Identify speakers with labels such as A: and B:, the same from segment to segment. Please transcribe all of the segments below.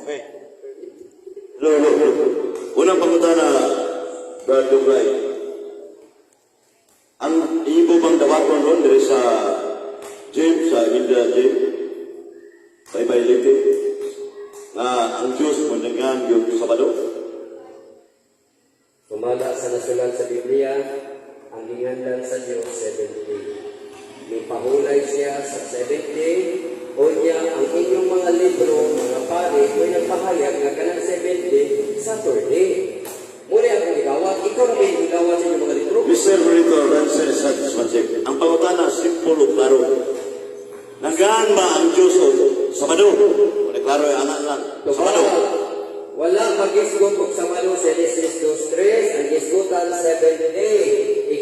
A: Okay. Hello. Unang pangutana, Brad Dugray. Ang ibo bang dawaton ron dari sa gym, sa India gym? Bye-bye liti. Ang Diyos mendengar yung Sabado.
B: Sumala sa nasulat sa Biblia, ang hingandan sa Diyos 7 day. May pahulay siya sa 7 day, o niya ang inyong mga libro, mga pari, may nagpahayag na kanang 7 day, Saturday. Muli akong igawat, ikaw na may igawat sa inyong mga libro?
A: Mr. Rito, Rancer Satisfaction. Ang pangutana, simple o klaro. Nanggaan ba ang Diyos o Sabado? Wala klaro yung anak lang. Sabado.
B: Wala mag-isgot kung Sabado sa Genesis 2:3, ang isgotan 7 day,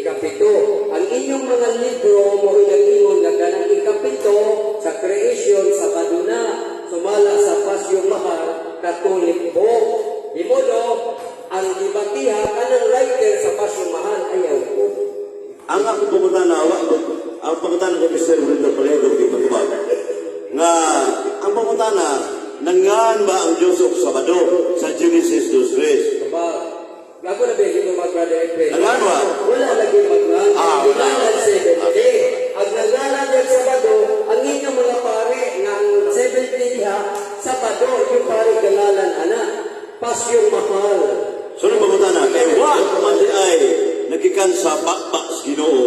B: ikapito. Ang inyong mga libro, mo inag-ingon na kanang ikapito sa creation, Sabado na. Sumala sa pasyong mahal, Katolik po. Di mo no, ang ibatiha, kanang writer sa pasyong mahal, ayaw po.
A: Ang ako pangutana, ang pangutana ko Mr. Rito Palero, ipatubag. Nga, ang pangutana, nanggaan ba ang Diyos o Sabado sa Genesis 2:3?
B: Diba? Ako na bigyan mo mag-brother Efrain.
A: Nanggaan ba?
B: Wala lagi mag-ngan. Ang
A: wala.
B: nanggaan 7 day. Ang nanggaan ng Sabado, ang inyong mga pare, ng 7 day ha, Sabado, yung pare galalan, anak. Pasyong mahal.
A: Sunod pangutana, kay wa man di ay nagikan sa bakbak sa Ginoo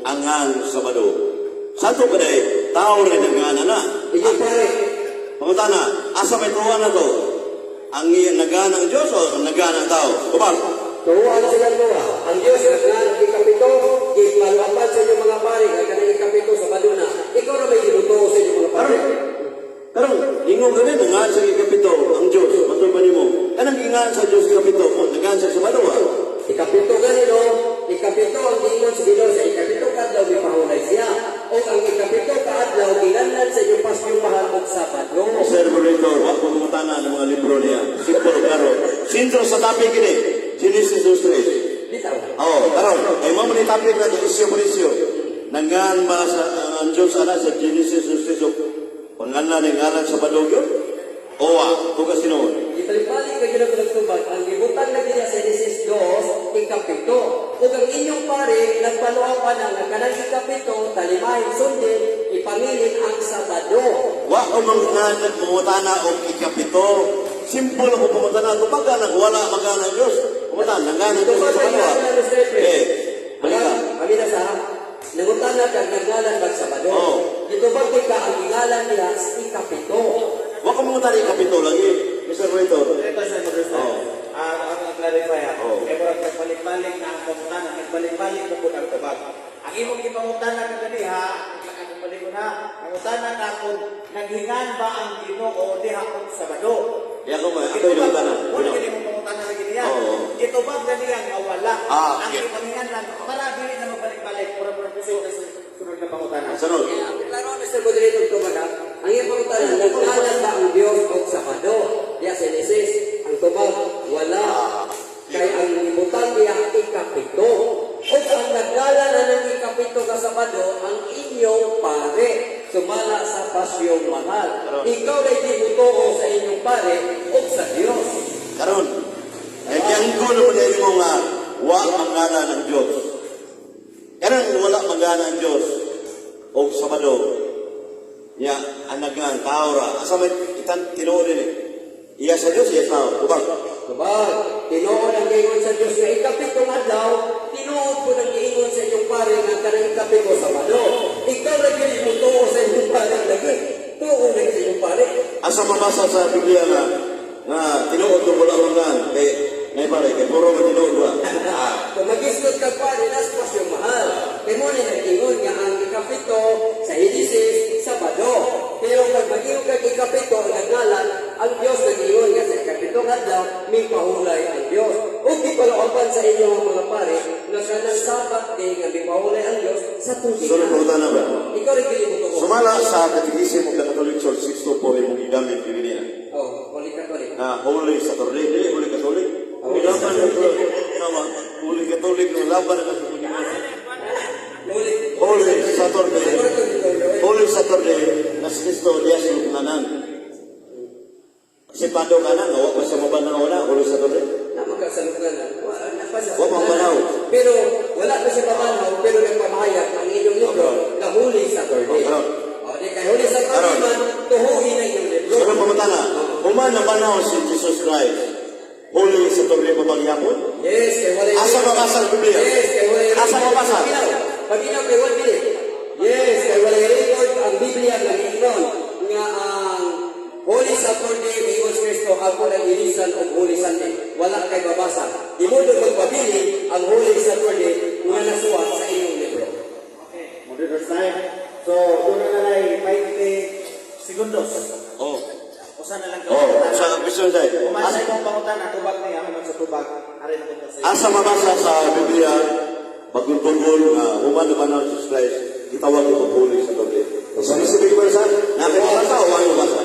A: angang Sabado. Sato ka day, tao rin nanggaan na.
B: Yung pare,
A: Pangutana, asa may tuwa na to? Ang nagaan ng Diyos o nagaan ng tao? Kumag.
B: turuan sila tuwa. Ang Diyos, naglaan ng ikapito, ipaluapan sa inyong mga pare, ang kanang ikapito, Sabado na. Ikaw na may ginutuo sa inyong mga pare.
A: Karong, ingong gani, nangaan sa ikapito ang Diyos. Matulog ba mo? Anong ingaan sa Diyos ikapito? Kung nagaan sa Sabado ha?
B: Ikapito ganito, ikapito ang ingon sa Ginoo sa ikapito kadlaw may pahulay siya. O ang ikapito kaadlaw gilanlan sa inyong pasyong mahal ug Sabado.
A: Sir Burrito, ako pangutana ng mga libro niya. Simple klaro. Sintro sa topic ini, Genesis 2:3.
B: Bitaw.
A: Karong, ay mo ni topic na isyo. Nangaan ba sa ang Diyos ana sa Genesis 2:3? Pangalan ng ngalan sa Sabado yun? Owa, kung kasino.
B: Ibalik-balik ka gina pinagtubag, ang libutan na gina sa Genesis 2, ikapito. Ug ang inyong pare, nagpaluaw pa na nga kanang ikapito, talimahin sundin, ipangilin ang Sabado.
A: Wa ko mga pangutana o ikapito. Simple ko pangutana. Kapag nagwala magana ang Diyos, pangutana, nanganan
B: Ito
A: Diyos
B: pa
A: sa
B: sa
A: kanwa.
B: inyo, Mr. Efrain.
A: Balita.
B: Kami na sa nangutan na kag naglalan bag Sabado.
A: Oo.
B: Dito ba ka ang ingalan niya sa ikapito?
A: Wa ko mangutana ikapito lagi. Mr. Burrito.
C: Ito sa Mr. Ako clarify ako.
A: Oo.
C: Kaya murag nagbalik-balik na ang pangutana, nagbalik-balik na po ang tubag. Ang imong ipangutana ka gani ha, ang balik ko na, pangutana ka kung naghingan ba ang Ginoo diha kung Sabado.
A: Di ako ba? Ako yung pangutana.
C: Wala gani mong pangutana lagi niya.
A: Oo.
C: Ito ba gani ang awala? Ang
A: Okay.
C: ipanghingan lang, para dili na magbalik-balik, pura puso na sunod na pangutana.
A: Sunod.
B: Klaro, Mr. Moderator, tumaga. Ang iyong pangutanan, naglalan ba ang Diyos o Sabado? Ya, Genesis, ang tubag, wala. Kaya ang libutan niya ikapito. O ang naglalan na ng ikapito ka Sabado, ang inyong pare. Sumala sa pasyong mahal. Ikaw ay dinutuo sa inyong pare o sa Diyos.
A: Karon. Ay kaya ko naman yan mo nga wa mangana ng Diyos. Karang wala mangana ng Diyos o Sabado. Nya anagan taora. Asa may itan tinuod din eh. Iya sa Diyos, iya tao. Kubag.
B: Sabag, tinuod ang giingon sa Diyos nga ikapitong adlaw, tinuod po ng giingon sa inyong pare nga kanang ikapito Sabado. Ikaw lagi mo tuo sa inyong pare lagi. Tuo na sa inyong pare.
A: Asa mabasa sa Biblia nga tinuod ko wala mangan. Kay pare, kay puro man tinuod ba?
B: Kung mag-istot ka pare, nas pasyong mahal. Kaya mo na nag-ingon nga ang ikapito sa Genesis Sabado. Pero kung mag-ingon ka ikapito ang naglalan, ang Diyos nag-ingon nga sa ikapitong adlaw, may pahulay ang Diyos. O di palooban sa inyong mga pare, na kanang Sabat day nga may pahulay ang Diyos sa tubig.
A: Sunod po na ba?
B: Ikaw rin kilimuto ko.
A: Sumala sa Katekism of the Catholic Church 624 yung igamit Biblia.
B: Oh, Holy Catholic.
A: Holy Saturday, Holy Catholic. Ilaban ito, Holy Catholic, laban na sa Holy Saturday. Holy Saturday, na si Kristo, diya sa luknanan. Si Pado ka na, nawa pa sa mabanaw na, ulo sa tuloy.
B: Na magkasalugan na. Wala pa sa
A: Wa mabanaw.
B: Pero wala pa siya pamanaw, pero nagpamahayag ang inyong libro na Holy Saturday.
A: Karon.
B: O, di kay Holy Saturday
A: Karon.
B: man, tuhuin ang inyong libro.
A: Sabi pamutana, human na banaw si Jesus Christ. Holy sa tuloy pabagyapon.
B: Yes, kay wala
A: Asa mabasa ang Biblia?
B: Yes, kay wala
A: Asa mabasa?
B: Paginaw kay wala dili. Yes, kay wala record ang Biblia nga giingnon nga ang Holy Saturday Dios Cristo ako nang ilisan og Holy Sunday. Wala kay babasa. Imudto magpabili ang Holy Saturday nga nasuwa sa inyong libro.
C: Okay, moderate time. So, doon na lang 20 segundos.
A: Oh.
C: Usa na lang
A: Oh, sa vision side.
C: Umasa itong pangutan na tubag niya, naman sa tubag. Ari na punta sa
A: Asa mabasa sa Biblia, bagong tunggol na human na banaw si Jesus Christ, itawag ito Holy sa tuloy. Sa specific person, natin mabasa o ano mabasa?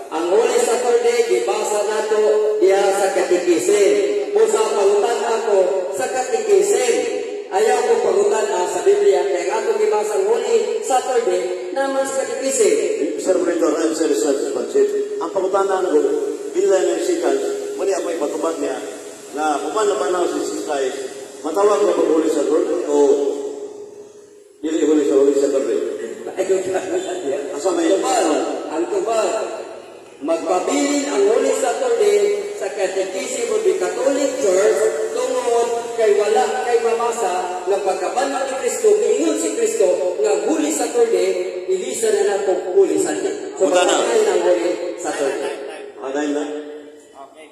B: Ang Holy Saturday gibasa nato diha sa Katekisen. Musa pangutan ako sa Katekisen. Ayaw ko pangutan sa Biblia kaya ato gibasa ang Holy Saturday naman sa Katekisen.
A: Sir Brito, I'm sa research budget. Ang pagkutanan ko, bilang ng sikas, mali ako ipatubag niya na human na banaw si Jesus Christ, matawag ko pag Holy Saturday o dili Holy Saturday. Asa may
B: Ang tubal, magpabilin ang Holy Saturday sa Catechism of the Catholic Church tungod kay wala kay mamasa nga pagkabanal ni Kristo, giingon si Kristo nga Holy Saturday, ilisa na nato Holy Sunday. So,
A: Punta na.
B: magpabilin ang Holy Saturday.
A: Aday na.
C: Okay.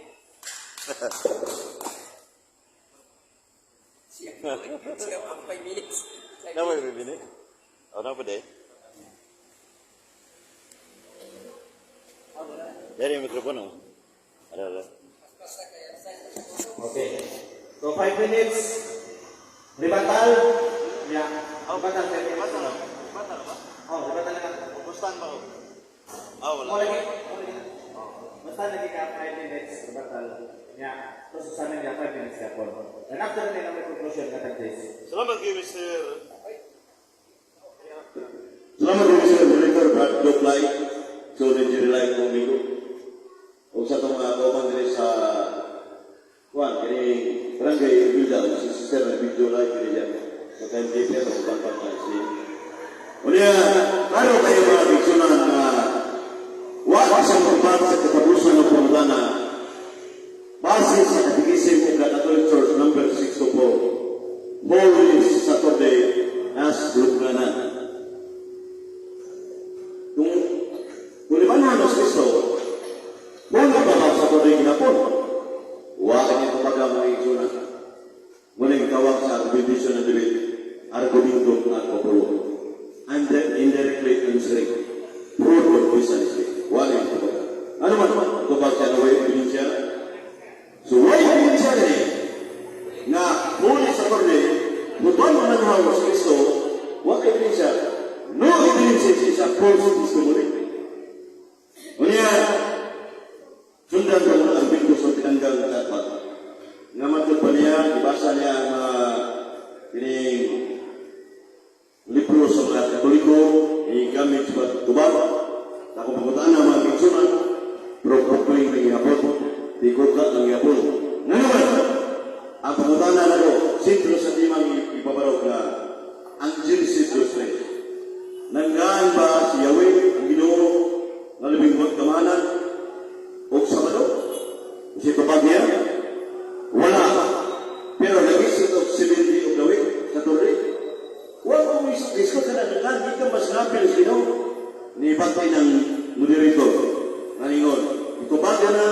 B: Siya pang 5 minutes.
A: Nawa yung bibini? O, na pa de? Dari yung mikropono. Ada.
C: Okay. So, 5 minutes. Libatal. Yeah. Oh, batal. Batal ba? Oh, libatal na ka.
A: Pustan ba ko? Ah,
C: Mo lagi. Basta lagi ka 5 minutes. Libatal. Yeah. Terus sana niya 5 minutes ka po. And after nila may conclusion ka tag-days.
A: Salamat kayo, Mr. Salamat kayo, Mr. Director Brad Doklay. So, nag-relay ko amigo. O sa itong mga kaupan din sa Juan, kini Barangay Bilda, si Sister na video live kini dyan. Sa KMKP at ang bangkang na si. Unya, klaro kayo mga biksunan na wala isang pagbat sa katapusan ng pamulana base sa Katekism of the Catholic Church number 624, Holy Saturday as Lugnanan. Kung lima na ng Kristo, Holy Saturday ginapon. Wala niya kumaga mga isunan. Muling tawag sa arbitration ng debate, argumento at populo. And then indirectly answering, proof of Christianity. Wala niya kumaga. Ano man, tubag siya na way evidensya. So way evidensya rin na Holy Saturday, mutuan mo ng hawa sa Kristo, wala evidensya. No evidensya siya false testimony. Unya, sundan ko ang pinto sa tinanggang dapat. Nga matod pa niya, ibasa niya ang mga kining libro sa mga Katoliko, gamit sa tubag. Ako pagkutaan ng mga kitsunan, pro-proclaim ng ihapon, di ko ka ng ihapon. Nga naman, ang pagkutaan na ako, sintro sa timang ipabarog na ang Genesis 2:3. Nanggaan ba si Yahweh, ang Ginoo, na labing magkamanan, o Sabado? Kasi tupag niya? Wala. Pero nag-isip of 70 of the week, Saturday. Huwag mo isip ka na naman, di ka mas napil sino ni Bantay ng moderator. Naningon, itupag na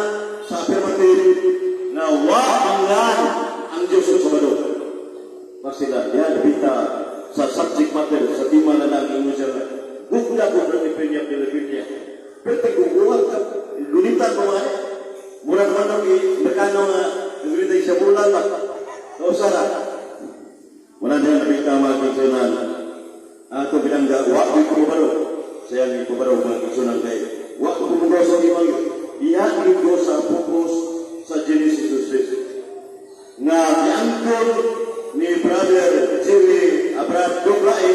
A: sa affirmative na wa'anglan ang Diyos sa Sabado. Maksila, yan, bita sa subject matter, sa tema na naging mo siya na bukla-bukla ni Peña Pilipina. Pero tiguguwag ka, lunitan mo nga, murang manong i-merkano nga, nagulitay siya bulan lang. Kausara, wala na yung nabita mga kitsunan. Ato binangga, wak ko kumubaro. Saya ang kumubaro mga kitsunan kayo. Wak ko kumubaro sa imang yun. Ihanin ko sa focus sa Genesis 2:6. Nga, diangkod ni Brother Jerry Abraham Doklay,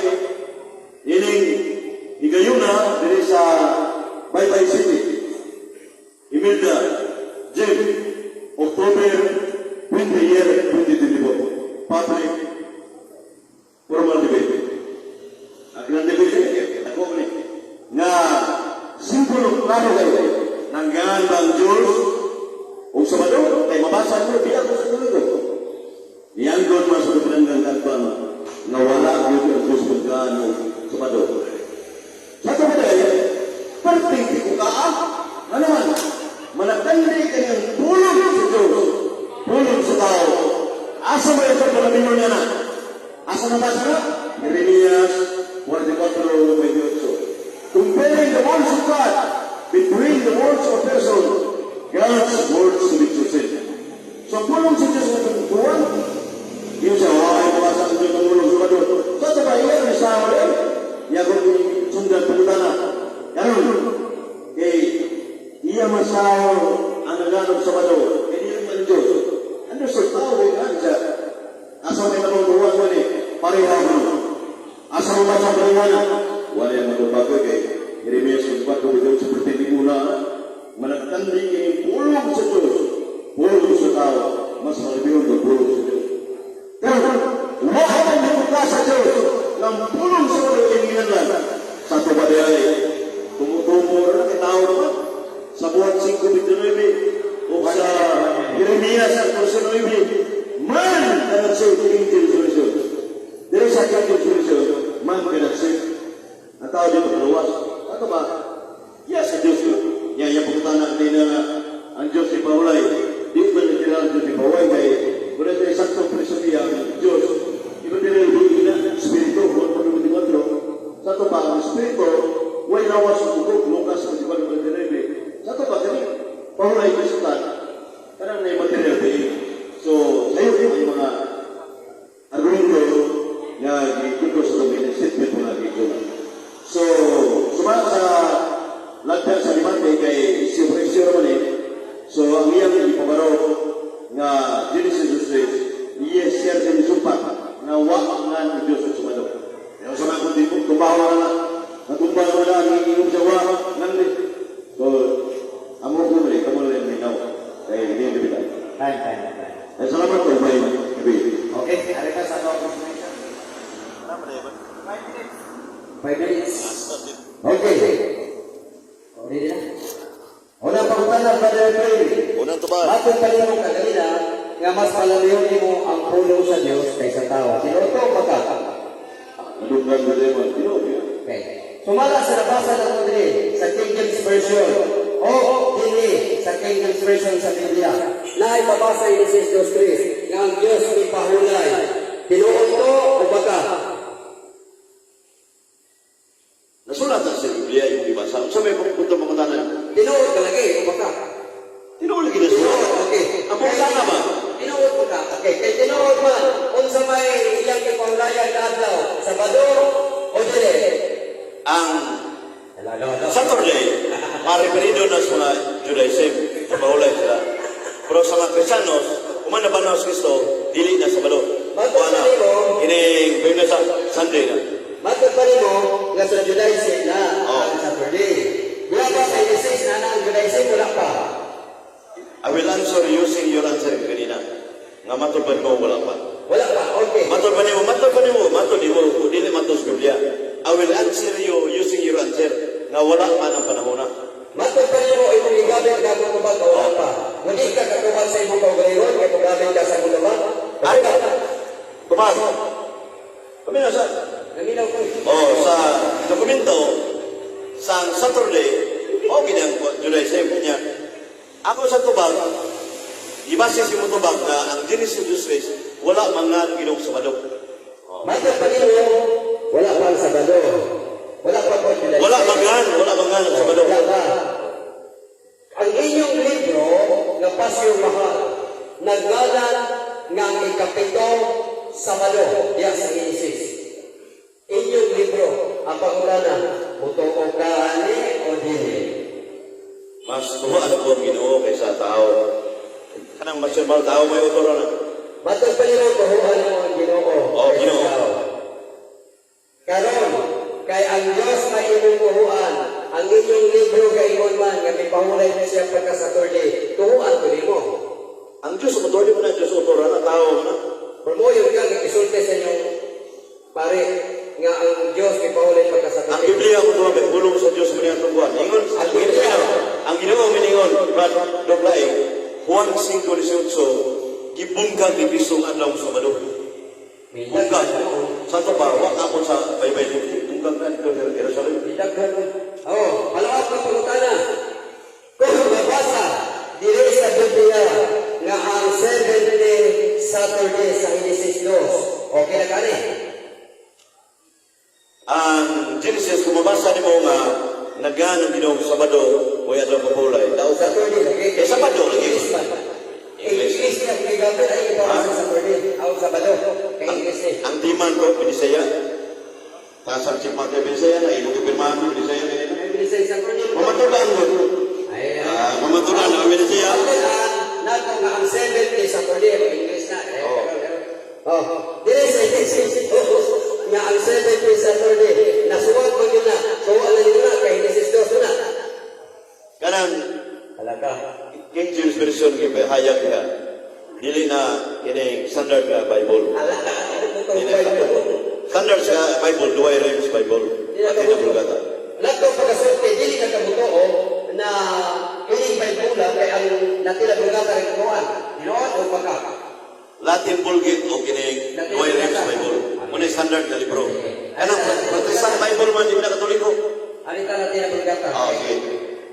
A: ining higayuna diri sa Baybay City. Imelda, Jim, October 20 year 2024. Patrick, formal debate. Ang debate, ako ko ni, nga simbolo klaro kayo ng gandang Diyos o Sabado, kay mabasa mo, biya ko sa tuloy. Yan doon mas pinanggang katbang na wala ang Diyos magkano Sabado. Sa ito ba dahil, perfecti ko ka ano man, managtandi ka ng tulong sa Diyos, tulong sa tao. Asa mo ito kung namin niya na? Asa na ba siya? Jeremias 44:28. Comparing the words of God between the words of a person, God's words to be chosen. So, tulong sa Diyos na tungkuhan, yung sa wakay mabasa ang Diyos ng tulong sa Sabado. So, ito ba iyan, may sawa rin? Yakot yung sundan pagkutana. Ganun. Iya masaw ang naganap sa Sabado. Hindi naman Diyos. Ano sa tao ay nandiya? Asa may nabubuhan mo ni? Pareha mo. Asa mo ba sa pariwanan? Wala yung magbabago kay Jeremias 4:28 seperti di mula. Managtandi kayo pulong sa Diyos. Pulong sa tao. Mas malibiyon ng pulong sa Diyos. Pero, lahat ang nabuka sa Diyos ng pulong sa pagkakinginan sa tubaday. Tumutumor na kitao naman. Sa buwan 5:29 o sa Jeremias 4:9, man cannot say angel solution. There is a angel solution, man cannot say. Ang tao dito kaluwas. Ano ba? Yes, sa Diyos yun. Yan pagkutanak din na ang Diyos ni Paulay. Di ba na kailangan ang Diyos ni Paulay kay wala tayo saktong presyonya ang Diyos. Iba din na Espiritu, 1:24. Sa ito ba, ang Espiritu, way nawas sa bukog, Lucas 1:29. Sa ito ba, ganyan? Paulay kasutan, karang na yung material din. So, sa'yo din yung mga argumento na gigito sa domain ng statement mo na gigito. So, sumala sa lagdan sa limante kay isyo naman eh. So, ang iyang ipabaro nga Genesis 3, yes, siya sa isumpat na wak nga ng Diyos sa Sabado. Yung sa mga kundi po, tumbaho na natumbaho na ang iinom sa wak ng so, amo ko mali, kamu lang may nawa. Kaya hindi yung kapitan. Ay, salamat po, may kapitan.
C: Okay, hari ka sa mga confirmation.
B: 5 minutes. Okay. Ready na? Unang pagutanan, Brother Ray.
A: Unang tubag.
B: Matod pa rin mo kagalina nga mas palalayon mo ang pulong sa Diyos kaysa tao. Tinuto pa ka.
A: Nadunggan mo rin mo.
B: Okay. Sumala sa nabasa ng Andre sa King James Version o dili sa King James Version sa Biblia na ipabasa ni Jesus Christ nga ang Diyos may pahulay. Tinuon to o baka?
A: Nasulat na sa Biblia yung ibasa. Sa may punta mga tanan.
B: Tinuon ka lagi o baka?
A: Tinuon lagi na sulat.
B: Okay.
A: Ang punta ba?
B: Tinuod mo ka. Okay. Kaya tinuod man, unsa may iyang ipanglayan na adlaw, Sabado o dili?
A: Ang Saturday, mareperido na sa mga Judaism, tabahulay sila. Pero sa mga Kristiyanos, kuman na ba sa Kristo, dili na Sabado. Wala. Ining Biblia sa Sunday na.
B: Matod pa rin mo nga sa Judaism na ang Saturday. Wala ba sa Isis na ang Judaism? Wala pa.
A: I will answer using your answer kanina. Nga matod pa mo, wala pa.
B: Wala pa, okay.
A: Matod pa mo, di mo, dili matod sa Biblia. I will answer you using your answer. Nga wala pa ng panahon na.
B: Matod pa rin mo itong igamit ka kung ba wala pa. Hindi ka katuhan sa ibang kaugayon, kaya pag-gamit ka sa mundo ba?
A: Ay, kumag. Kami na sa...
B: Naminaw ko.
A: Sa dokumento, sa Saturday, okay na ang Judaism niya. Ako sa tubag, ibase si mo tubag na ang Genesis 3, wala mga ginong Sabado.
B: Matod pa rin mo, wala pa ang Sabado. Wala pa po Judaism.
A: Wala mga ng Sabado.
B: Wala pa. Ang inyong libro, na Pasyong Mahal, naglalan ng ikapito Sabado, diya sa Genesis. Inyong libro, ang pangulanan, mutuong kaani o dili.
A: Mas tumaan po ang Ginoo kaysa tao. Kanang masyadong tao may utoro na.
B: Matod pa rin mo, tuhuan mo ang Ginoo.
A: Ginoo.
B: Karon, kay ang Diyos may imong tuhuan, ang inyong libro kaingon man nga may pahulay na siya pagka Saturday, tuhuan ko nimo.
A: Ang Diyos, authority mo na Diyos, authority na tao mo na.
B: Promoyon ka nga isulti sa inyong pare nga ang Diyos may pahulay pagka
A: Ang
B: Saturday.
A: Biblia ko ito, may bulong sa Diyos mo niya tungguan. Ingon, ang ginawa mo ningon, Brad Doblay, Juan 5:18, gibungkag ni Pisong adlaw sa Sabado. Bungkag. Santo pa, wak ako sa baybay dito. Bungkag na dito sa Jerusalem.
B: Oh, palawag na pangutana. Kung mabasa, dire sa Biblia nga ang 7th Saturday sa Genesis 2. Okay na kani?
A: Ang Genesis, kung mabasa ni mo nga, nagan ang ginawang Sabado, o yan ang papulay. Daw sa
B: Saturday lagi.
A: Eh, Sabado lagi.
B: English man. English niya kung gamit ay ito sa Saturday. Ang Sabado. Kay English ni.
A: Ang timan ko, Binisaya. Tasang si Mata Binisaya na, ibang kipirmahan mo, Binisaya na yun.
B: Ay, bilis sa Saturday.
A: Mamatulaan mo.
B: Ay,
A: Mamatulaan na Binisaya.
B: nato nga ang 7th Saturday ang English na.
A: Oh.
B: Oh, dire sa Genesis 2 nga ang 7th Saturday. Nasuwag mo yun na. So, alam nyo na, kay Genesis 2 na.
A: Kanang,
B: Talaga.
A: King James Version, hayag ka. Dili na, ini standard na Bible.
B: Alaga. Ano Bible?
A: Standard sa Bible, Duway Rhymes Bible. Pati na Bulgata.
B: Lato pagkasulti, dili na kabuto na ining Bible kay ang natila brugata rin kuhaan. Ginoon o pagka?
A: Latin Bulgit o kining Duway Rhymes Bible. Muna standard na libro. Kanang, Protestant Bible man, di na katoliko.
B: Alita natin ang brugata.
A: Okay.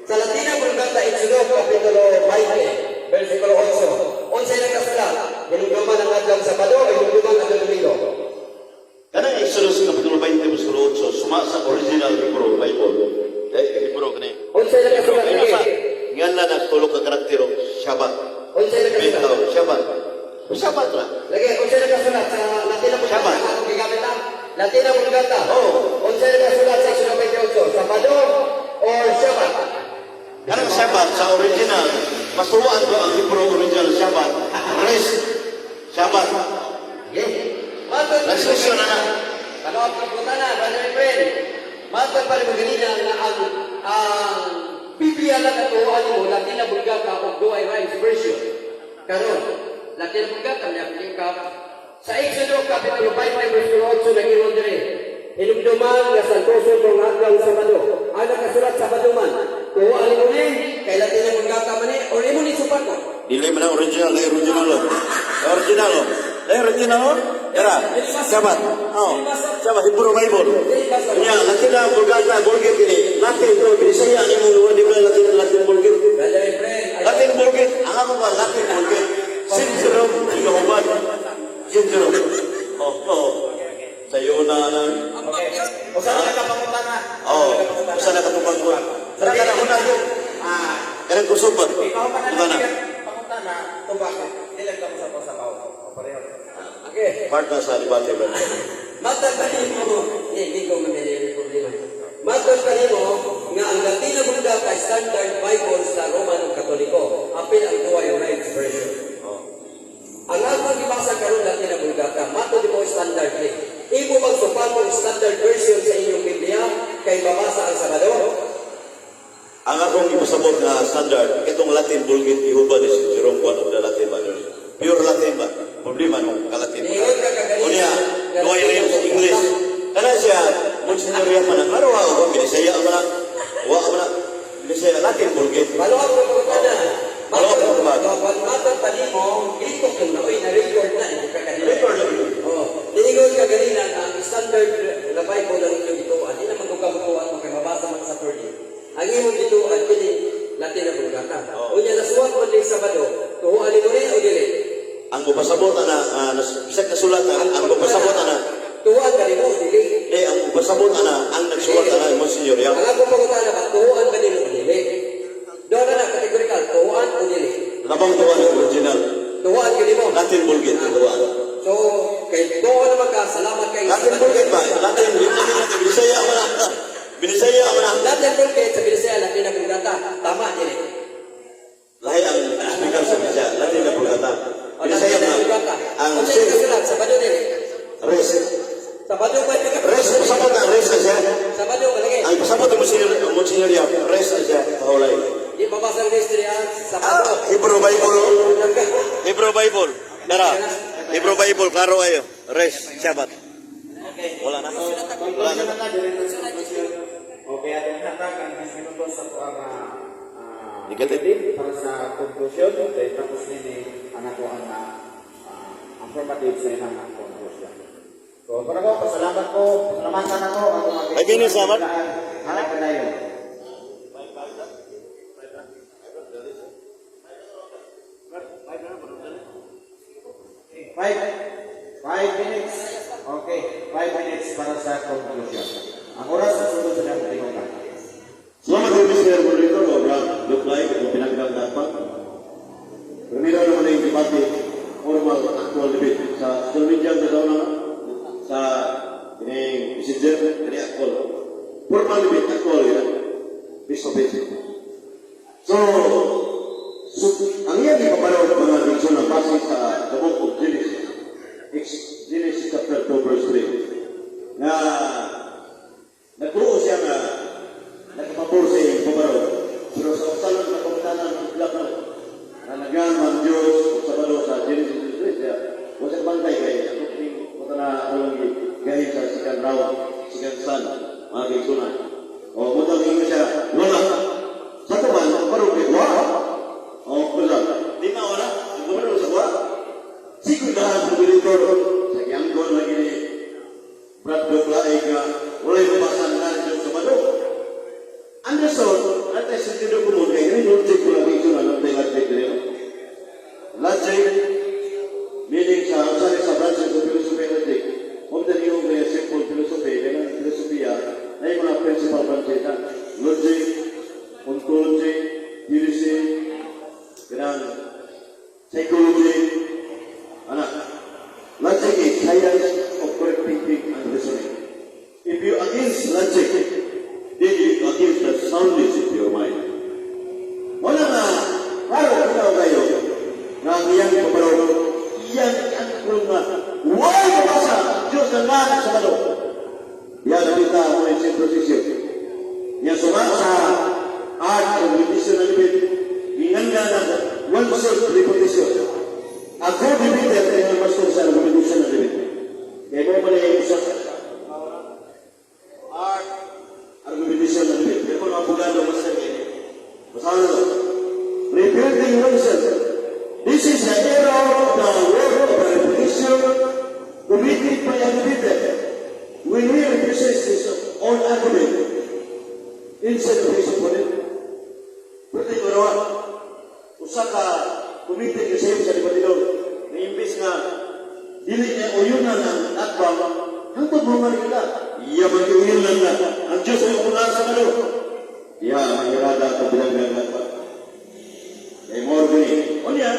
B: Sa Latina Vulgata, Exodus, Kapitulo 20, versikulo 8. Unsay na kasulat, hinugduman ang adlaw Sabado, hinugduman ang Domingo.
A: Kanang Exodus Kapitulo 20, versículo 8, suma sa original libro Bible. Libro kani.
B: Unsay na kasulat, lagi.
A: Nga na tulog ka karaktero, Shabbat.
B: Unsay na kasulat.
A: Bitaw, Shabbat. Shabbat na.
B: Lagi, unsay na kasulat sa Latina Vulgata.
A: Shabbat.
B: Ang gigamit na? Latina Vulgata.
A: Oo.
B: Unsay na kasulat sa Exodus 28, Sabado or Shabbat?
A: Kanang Shabbat sa original, masuwaan ko ang libro original Shabbat. Rest. Shabbat. Restriction na na.
B: Kalawag ka po na, brother and friend. Matag pa rin magalina na ang Biblia lang ito, ano mo, Latina Vulgata o Duway Rhymes Version. Karon, Latina Vulgata, niya piningkap. Sa Exodus, Kapitulo 20, versículo 8, nag-iwan dire. Hinugduman nga santoso kong hanggang Sabado. Ang nakasulat Sabado man. Kung alin mo kay Latina Vulgata man o rin mo ni supat ko.
A: Dili man ang original, original lo. Original lo. Original lo. Era, Shabbat. Oh, Shabbat, Hebrew Bible. Nya, Latina Vulgata, Bulgit ini. Latin to, Binisaya ni mo luwan di ba Latin Bulgit.
B: Brother and friend,
A: Latin Bulgit, ang ako ba Latin Bulgit? Sinjerom, Jehovah. Sinjerom. Oh. Sayo na.
C: Okay. Usa na kapangutan na.
A: Oh, usa na katupag ko. Sa kana una yo. Kanang kusubat.
C: Ikaw pa
A: Diba
C: na
A: na?
C: pangutan na. Tubak. Dili ka mo sa pasabaw. Pareho.
B: okay.
A: Part na sa debate ba?
B: Matag pa rin mo, hindi ko mangyayari yung problema. Matag pa rin mo, nga ang Latina Vulgata Standard Bible sa Roman o Katoliko, apil ang Duway Rhymes Version.
A: Oh.
B: Ang akong gibasa karon Latina Vulgata, mato di mo standard ni. Imo magsupan mo standard version sa inyong Biblia, kay babasa ang Sabado.
A: Ang akong ipasabot na standard, itong Latin Bulgit, Jehovah is Jerome, one of the Latin Bibles. Pure Latin ba? Problema nung kalatin mo.
B: Ingon ka kagaling.
A: Unya, Duway Rhymes English. Kana siya, Monsignor man ang araw ako, Binisaya man ang, wa man ang, Binisaya, Latin Bulgit.
B: Maluwag mo ko na.
A: Maluwag mo ba?
B: Matag pa rin mo, dito kung naoy na-record na, hindi ka kanina.
A: Record lang.
B: Oh, tinigon ka ganina ang standard na Bible na inyong ituan. Hindi naman kung kabutuan mo kay mabasa man sa Turkey. Ang imong ituan, kini Latina Vulgata.
A: Oh.
B: Unya nasuwag mo din Sabado, tuhuan ni mo rin o dili?
A: Ang pupasabot na, bisag kasulatan, ang pupasabot na,
B: Tuhuan ka rin mo o dili?
A: ang pupasabot na, ang nagsulat na, Monsignor,
B: Ang akong pangutan na tuhuan ka din o dili? Doon na kategorikal, tuhuan o dili?
A: labang tuwan ng original.
B: Tuhuan ka din mo?
A: Latin Bulgit, tuwan.
B: So, kay doon naman ka, salamat kay
A: Latin Bulgit ba? Latin, Binisaya man ang, Binisaya man ang,
B: Latin Vulgate sa Binisaya, Latina Vulgata. Tama, dili?
A: lahi ang speaker sa Binisaya, Latin na Bulgata. Binisaya
B: Latina
A: man,
B: Vulgata.
A: ang
B: Ang sa'yo kasulat, Sabado dili?
A: res.
B: Sabado ba?
A: Res, pasabot na, res na siya.
B: Sabado, malagay.
A: Ang pasabot ng Monsignor,
B: Sabado.
A: Hebrew Bible. Hebrew Bible. Dara. Hebrew Bible, klaro kayo. Rest, Shabbat. Wala na. Wala na.
C: Okay, atong hatag ang 10 minutos sa tuwang
A: Negative.
C: para sa conclusion. Dahil tapos nini ang ako ang affirmative sa ilang conclusion. So, para ko, pasalamat ko, pasalamatan ako, ako
A: Ay, ganyan, salamat.
C: Hanap ka na yun. Five minutes. Okay, 5 minutes para sa conclusion. Ang oras sa sunod sa dapat tinungan.
A: Selamat hari Mr. Moderator, Brad Luklay, kung pinagdag dapat. Primero naman yung debate, formal, actual debate. Sa social media, sa daw na, sa ini messenger, ini actual. Formal debate, actual, ya. Face to face. So, ang iyan ipapalaw ng mga diksyon na base sa the book of Genesis. Genesis chapter 2 verse 3. Na nagtuo siya na nagpapapor sa iyong pabaraw. Pero sa usalan na pagkatanan ng ilang na nagyan ang Diyos o Sabado sa Genesis 3 siya, wala bantay kayo. Ako pining mata na alang gahit sa sikan rawa, sikan san, mga kaisunan. O mutang inyo siya, wala. Sa taban, parang kayo, o wala. Di na wala, ang gumano sa wala. Sikod lahat ng bilitor, sa yanggon lagi ni Brad Luklay nga, wala yung mabasan na Diyos Sabado. Anderson, natin sa tido ko mo, kaya yung logic ko lang ito na natin logic nila. Logic, meaning sa usari sa branches of philosophy logic. Huwag na yung simple philosophy, ganang filosofiya, na yung mga principal branches na. Logic, ontology, theory, ganang psychology. Anak, logic is science of correct thinking and reasoning. If you against logic, then you against the soundness of your mind. Wala na, parang ikaw kayo, na ang iyang kaparaw, iyang kulong na, huwag mabasa, Diyos na nga sa malo. Yan ang kita mo yung synthesis. Yan sumasa, art of repetition na libid, inganga na, one self repetition. Ako bibigyan ng pastor sa repetition na libid. Kaya mo pala yung isa art argumentation na libid. Kaya mo na abogado mas na ganyan. Masahan na rebuilding oneself. This is the era of the work of repetition committed by a individual. When we represent his own argument instead of his opponent. Berarti barawa, usa ka committed ka sa debatidor na imbis nga dili niya uyunan ang atbang hangtod mo man kita. Iya mag-uyunan na ang Diyos ay ulan sa malo. Iya mahirada ka binagdagan pa. Kaya mo gani. O niya,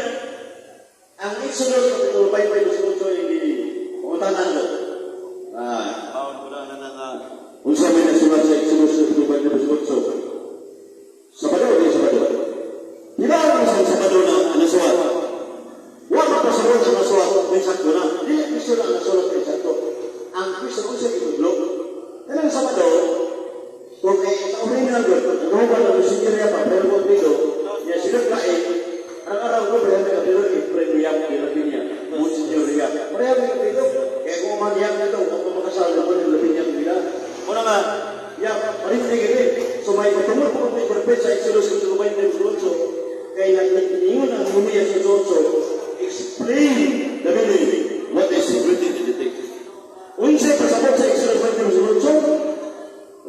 A: ang Exodus kapitulo 5 verse 8 yung gini. Pumutanan ko. Bawon ko na nga. Unsa may nasulat sa Exodus kapitulo 5 verse 8. Sabado o di Sabado? Di ba ang isang Sabado na nasulat? Huwag magpasulat sa nasulat may sakto na. Hindi ang Kristo na nasulat may sakto. Ang Kristo kung sa itudlog. Kailang Sabado, kung sa original God, nagawag na lusinirya pa, pero kung dito, niya silang kain, ang araw ko, pero may kapilo, i-premium, i-lapinya, monsignoriya. Pareha may kapilo, kaya kung umaniyang nito, kung makasal na po ng lapinya nila, muna nga, marinig ini, so may patungol po kung may perfect sa Exodus kung tulubay na yung kaya nagtiningon ang mumiya sa Jojo, explain the meaning, what is written in the text. Unsa pasabot sa Exodus 5:8,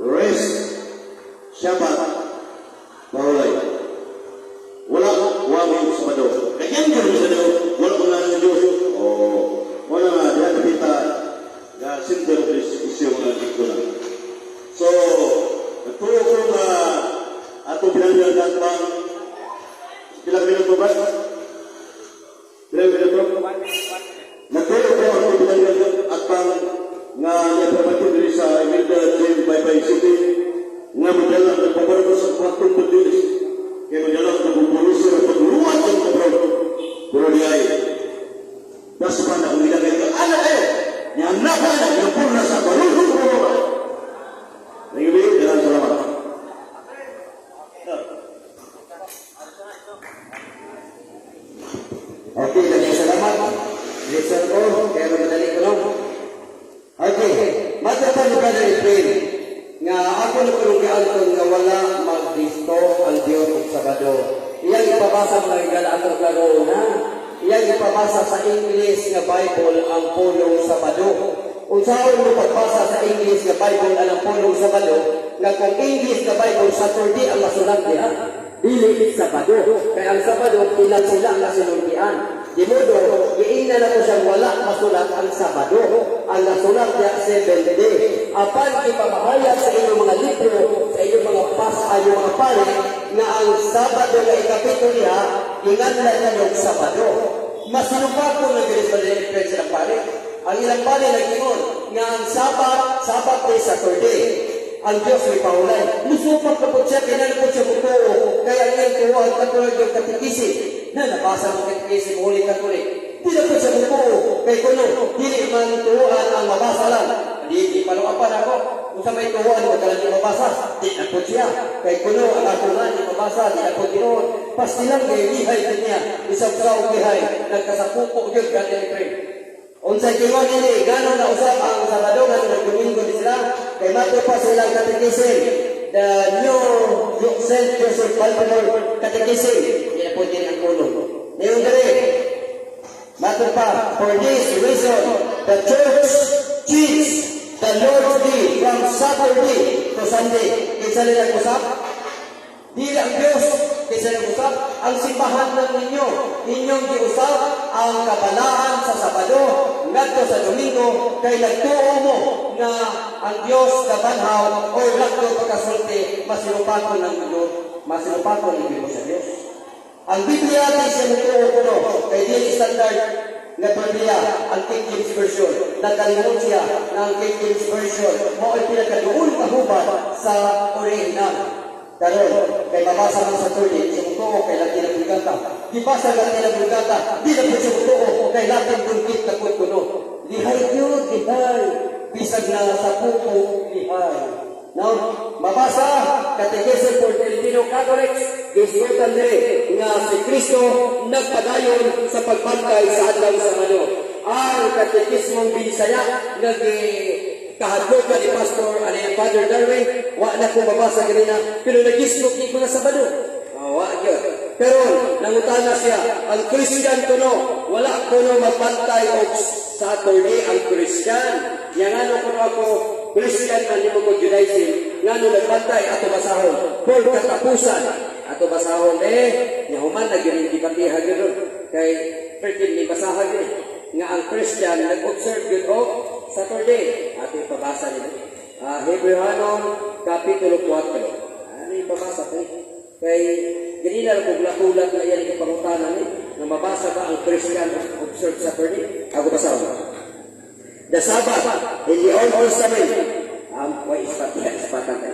A: rest, Shabbat, mahulay. Wala yung Sabado. Kaya yan sa Sabado, wala ko na ng Diyos. Wala nga, diyan kita na simple of this issue mga dito na. So, nagturo ko na atong pinaglagat bang ilang minuto ba? Ilang minuto? Nagturo ko atong pinaglagat at bang nga nagpapatid rin sa Imelda James Baybay City nga madalang nagpaparito sa kwatong pagdilis kaya madalang nagpupulis sa pagluwan ng kabraw pero di ay nasa pa na kung ilagay ka anak kayo ni anak ka na pinapurna sa balulong kabraw thank you, salamat.
B: Okay, lagi salamat. Listen ko, kaya madali ko lang. Okay, matapan ni Brother Efrain, nga ako na kulunggaan nga wala magdisto ang Diyos ng Sabado. Iyang ipabasa mo lang gala atong karoona. Iyang ipabasa sa English nga Bible ang pulong Sabado. Unsaon mo pagbasa sa English nga Bible ang pulong Sabado, nga kung English nga Bible Saturday ang masulat niya, dili Sabado. Kaya ang Sabado, ilan sila ang nasinundian. Di modo, iingnan na ko siyang wala masulat ang Sabado. Ang nasulat niya 7 day. Apan ipamahayag sa inyong mga libro, sa inyong mga inyong mga pare, na ang Sabado na ikapito niya, inganlan na yung Sabado. Masinupa ko na bilis pa rin friends ng pare. Ang ilang pare nag-ingon, nga ang Sabat day Saturday. Ang Diyos may paulay. Lusupak na po siya, kinalipot siya buto. Kaya ngayon kuha ang katulad yung katikisi. Na nabasa mo katikisi, muli katuloy. Di na po siya buto. Kaya kuno, dili man tuhuan ang mabasa lang. Di paluapan ako. Kung sa may tuhuan, magkalang yung mabasa. Di na po siya. Kaya kuno, ang ako nga, yung mabasa, di na po tinoon. Pasti lang kayo, lihay din niya. Isang sao lihay. Nagkasapupo yun, ganyan friend. Unsay kingon ini, gano'n na usap ang Sabado, gano'n na Domingo din sila, kay mato pa silang katekisin, the new St. Joseph Baltimore katekisin, hindi na po din ang kulong. Ngayon dali, mato pa, for this reason, the church teach the Lord's Day from Saturday to Sunday. Kinsa nila usap? Dili ang Diyos, kinsa nila usap? Ang simbahan ng inyong giusap ang kabalaan sa Sabado, ngadto sa Domingo, kay nagtuo mo na ang Diyos kabanhaw o ngadto pagkasulti, masinupaton ng Diyos, masinupaton ng Diyos sa Diyos. Ang Biblia ay siya nagtuo ko no, kay dili standard na Biblia, ang King James Version, nagkalimot siya ng King James Version, mo ay pinakaduol kahubad sa original. Karon, kay mabasa ng Saturday, siya mutuo kay Latin na Bulgata. Di basa Latin na Bulgata, di na po siya mutuo kay Latin Bulgit na kuno. Lihay yun, lihay. Bisag na sa pupo, lihay. Now, mabasa, Catechism for Filipino Catholics, gisgutan nila nga si Kristo nagpadayon sa pagbantay sa adlaw sa Sabado. Ang Catechismong Binisaya, kahadlok ni Pastor ani Father Darwin, wa na ko mabasa ganina, pero nagisgot ni ko na Sabado. Wa gyud. Pero nangutana siya, ang Christian kuno, wala kuno magbantay og Saturday ang Christian. Yang ano kuno ako, Christian man nimo ko Judaism, ngano nagbantay ato basahon. For katapusan, ato basahon nya human na gyud dibatiha gyud kay pertin ni basahan gyud nga ang Christian nag-observe gyud og Saturday. Ato ipabasa nila. Hebrehanon, Kapitulo 4. Ano ipabasa ko? Kay ganina lang kung lakulat na yan ipangutanan na mabasa ba ang Christian observe Saturday? Ako basa ko. The Sabbath in the Old Testament. Why ispatan ka?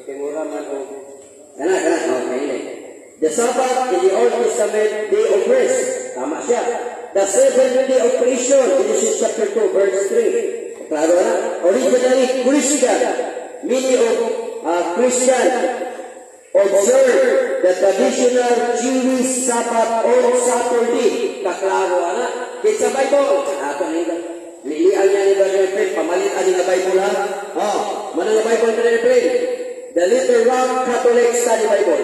B: Timura man o. Kana. Okay. The Sabbath in the Old Testament, day of rest. Tama siya. The seventh day of creation, Genesis chapter 2, verse 3. Klaro na? Originally, Christian, meaning of Christian, observe the traditional Jewish Sabbath on Saturday. Kaklaro na? Sa Bible. Ato nila. Lilian niya ni Brother Efrain, pamalitan niya na Bible ha? Mana na Bible, Brother Efrain? The Little Rock Catholic Study Bible.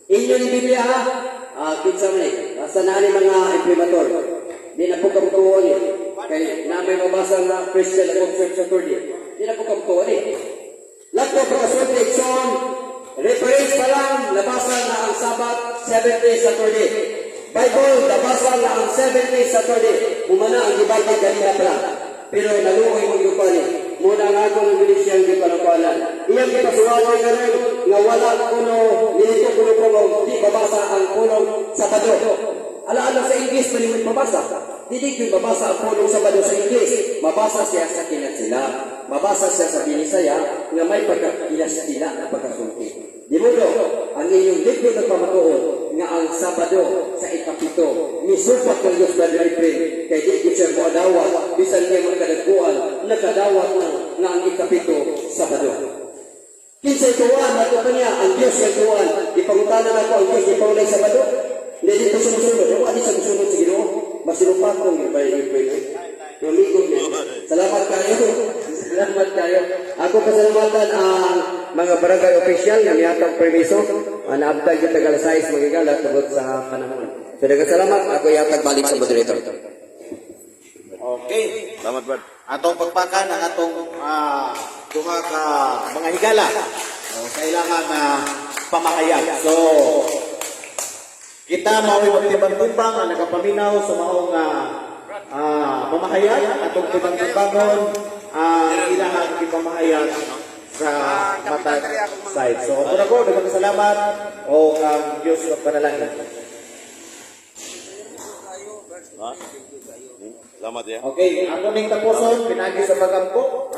B: Inyo ni Biblia ha? Kinsa man sa nani mga imprimator. Di na po kabutuon eh. Kay na may mabasa na Christian observe Saturday. Di na po kabutuon eh. Lato po kasulti, John, reference pa lang, nabasa na ang Sabbath, 7 days Saturday. Bible, nabasa na ang 7 days Saturday. Umana ang debate ganina pa lang. Pero naluoy mo yung pa rin. Muna nga ako ng bilis yung ipanapalan. Iyang ipasuwalay ka rin nga wala kuno, nilito kuno ko di babasa ang punong Sabado. Alaala sa English, malimit mabasa. Hindi yung babasa ang punong Sabado sa English. Mabasa siya sa kinatsila. Mabasa siya sa Binisaya nga may pagkakilas-kila na pagkasulti. Di mo do, ang inyong libro ng pamatuon nga ang Sabado sa ikapito. Misupat ng Diyos Brother Efrain kay di siya mo adawat, bisan niya mga kadagpuan, nakadawat na ang ikapito Sabado. Kinsay tuwan, nato pa niya, ang Diyos yung tuwan. Ipangutanan ako ang Diyos, ipaulay Sabado. Hindi dito sumusunod. sa sunod sa Ginoo, masilupat kong ipay-ipay. Lumigot niya. Salamat kayo. Salamat kayo. Ako pasalamatan ang mga barangay official na niyatang permiso. Naabtag yung Tagalasais magigala tungkol sa panahon. So, salamat. Ako yatag balik sa moderator.
C: Okay.
A: Salamat, Brad.
C: Atong pagpakan ang atong duha ka mga higala. Kailangan pamakayag. So, kita mao'y magtimbang-timbang ang nagapaminaw sa maong pamahayag atong timbang-timbangon ilahang ipamahayag sa matag side. So, ako na ko, dagang salamat o ang Diyos ng panalangin.
A: Salamat ya.
C: Okay, ako ning tapuson, pinagi sa pagampo.